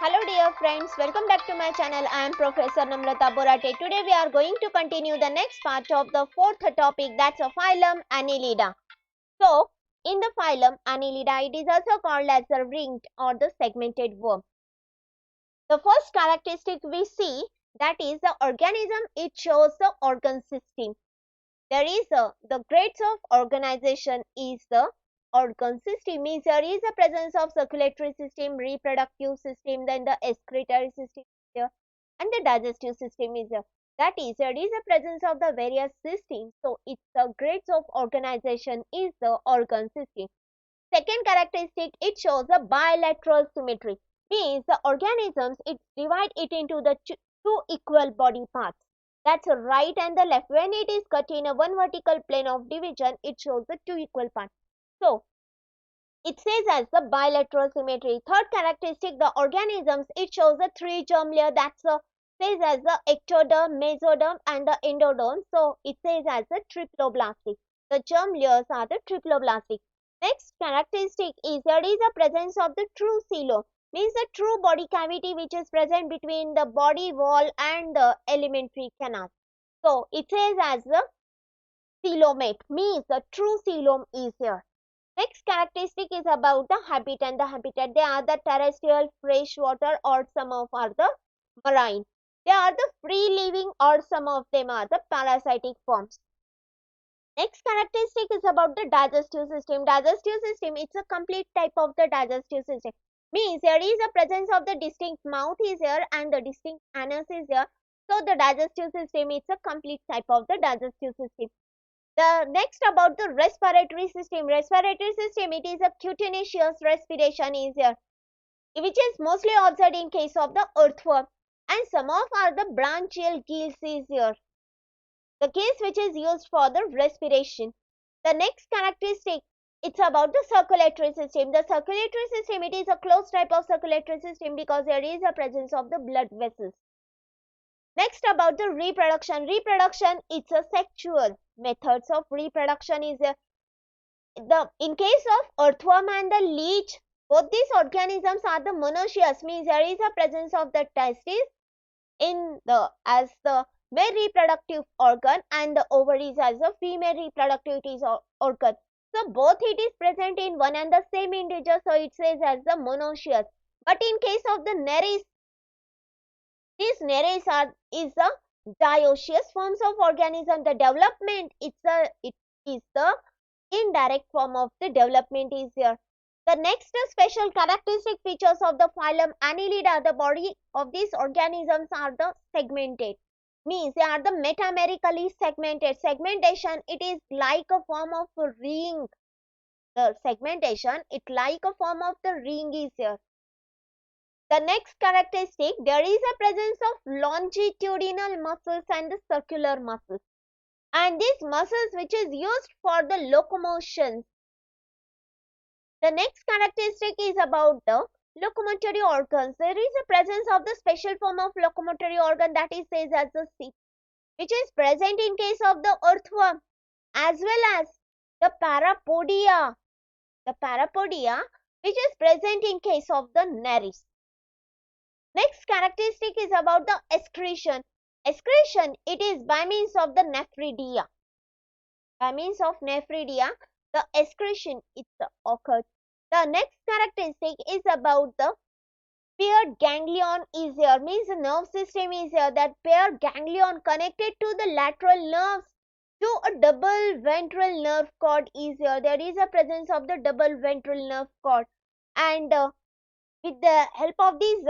Hello dear friends, welcome back to my channel. I am Professor Namrata Borate. Today we are going to continue the next part of the fourth topic, that's a Phylum Annelida. So, in the Phylum Annelida, it is also called as the ringed or the segmented worm. The first characteristic we see, that is the organism, it shows the organ system. There is the grades of organization is the organ system, means there is a presence of circulatory system, reproductive system, then the excretory system is there, and the digestive system is there. That is, there is a presence of the various systems. So it's the grades of organization is the organ system. Second characteristic, it shows a bilateral symmetry, means the organisms, it divide it into the two equal body parts. That's a right and the left. When it is cut in a one vertical plane of division, it shows the two equal parts. So it says as the bilateral symmetry. Third characteristic, the organisms, it shows a three germ layer. That's a says as the ectoderm, mesoderm, and the endoderm. So it says as the triploblastic. The germ layers are the triploblastic. Next characteristic is there is a presence of the true coelom, means the true body cavity which is present between the body wall and the alimentary canal. So it says as the coelomate, means the true coelom is here. Next characteristic is about the habitat. The habitat, they are the terrestrial, freshwater, or some of are the marine. They are the free living or some of them are the parasitic forms. Next characteristic is about the digestive system. Digestive system, it's a complete type of the digestive system. Means there is a presence of the distinct mouth is here and the distinct anus is here. So the digestive system is a complete type of the digestive system. The next about the respiratory system. Respiratory system, it is a cutaneous respiration is here, which is mostly observed in case of the earthworm, and some of are the branchial gills is here, the gills which is used for the respiration. The next characteristic, it's about the circulatory system. The circulatory system, it is a closed type of circulatory system because there is a presence of the blood vessels. Next about the reproduction. Reproduction, it's a sexual methods of reproduction is in case of earthworm and the leech, both these organisms are the monoecious, means there is a presence of the testes in the as the male reproductive organ and the ovaries as the female reproductive organ. So both it is present in one and the same individual, so it says as the monoecious. But in case of the nereis, these nereis is the dioecious forms of organism. The development, it is the indirect form of the development is here. The next special characteristic features of the phylum Annelida, the body of these organisms are the segmented, means they are the metamerically segmented. Segmentation, it is like a form of a ring. The segmentation, it like a form of the ring is here. The next characteristic, there is a presence of longitudinal muscles and the circular muscles, and these muscles which is used for the locomotion. The next characteristic is about the locomotory organs. There is a presence of the special form of locomotory organ, that is says as the seat, which is present in case of the earthworm as well as the parapodia. The parapodia which is present in case of the nereis. Next characteristic is about the excretion. Excretion, it is by means of the nephridia. By means of nephridia, the excretion it occurs. The next characteristic is about the paired ganglion is here, means the nerve system is here. That paired ganglion connected to the lateral nerves to a double ventral nerve cord is here. There is a presence of the double ventral nerve cord, and with the help of these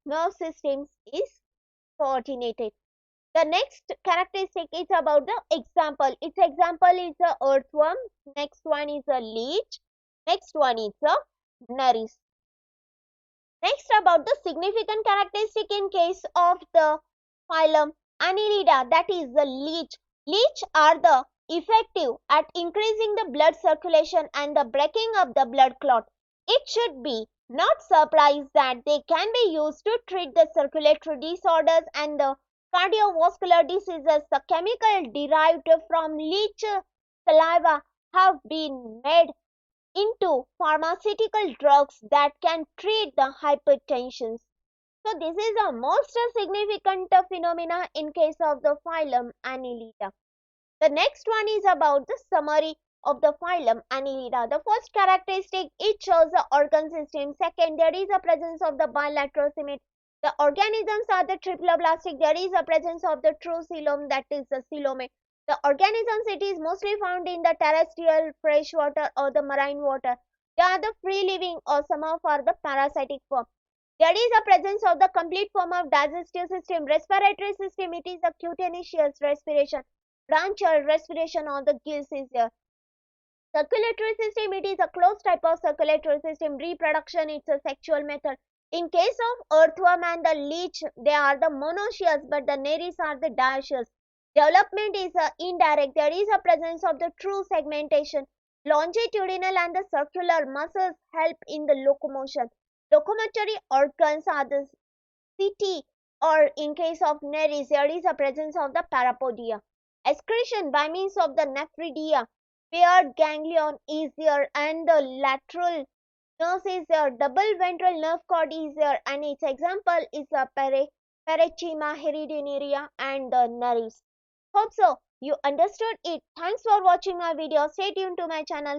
nerve systems is coordinated. The next characteristic is about the example. Its example is a earthworm. Next one is a leech. Next one is a nereis. Next about the significant characteristic in case of the phylum Annelida, that is the leech. Leech are the effective at increasing the blood circulation and the breaking up the blood clot. It should be not surprised that they can be used to treat the circulatory disorders and the cardiovascular diseases. The chemical derived from leech saliva have been made into pharmaceutical drugs that can treat the hypertension. So this is a most significant phenomena in case of the phylum Annelida. The next one is about the summary of the phylum Annelida. The first characteristic, it shows the organ system. Second, there is a presence of the bilateral symmetry. The organisms are the triploblastic. There is a presence of the true coelom, that is the coelomate. The organisms, it is mostly found in the terrestrial, freshwater or the marine water. They are the free living or some of are the parasitic form. There is a presence of the complete form of digestive system. Respiratory system, it is a cutaneous respiration. Branchial respiration on the gills is there. Circulatory system, it is a closed type of circulatory system. Reproduction, it's a sexual method. In case of earthworm and the leech, they are the monoecious, but the nereis are the dioecious. Development is indirect. There is a presence of the true segmentation. Longitudinal and the circular muscles help in the locomotion. Locomotory organs are the city, or in case of nereis, there is a presence of the parapodia. Excretion by means of the nephridia. Paired ganglion is there and the lateral nurse is there. Double ventral nerve cord is there, and its example is the parenchyma, hereditaria and the nereis. Hope so you understood it. Thanks for watching my video. Stay tuned to my channel.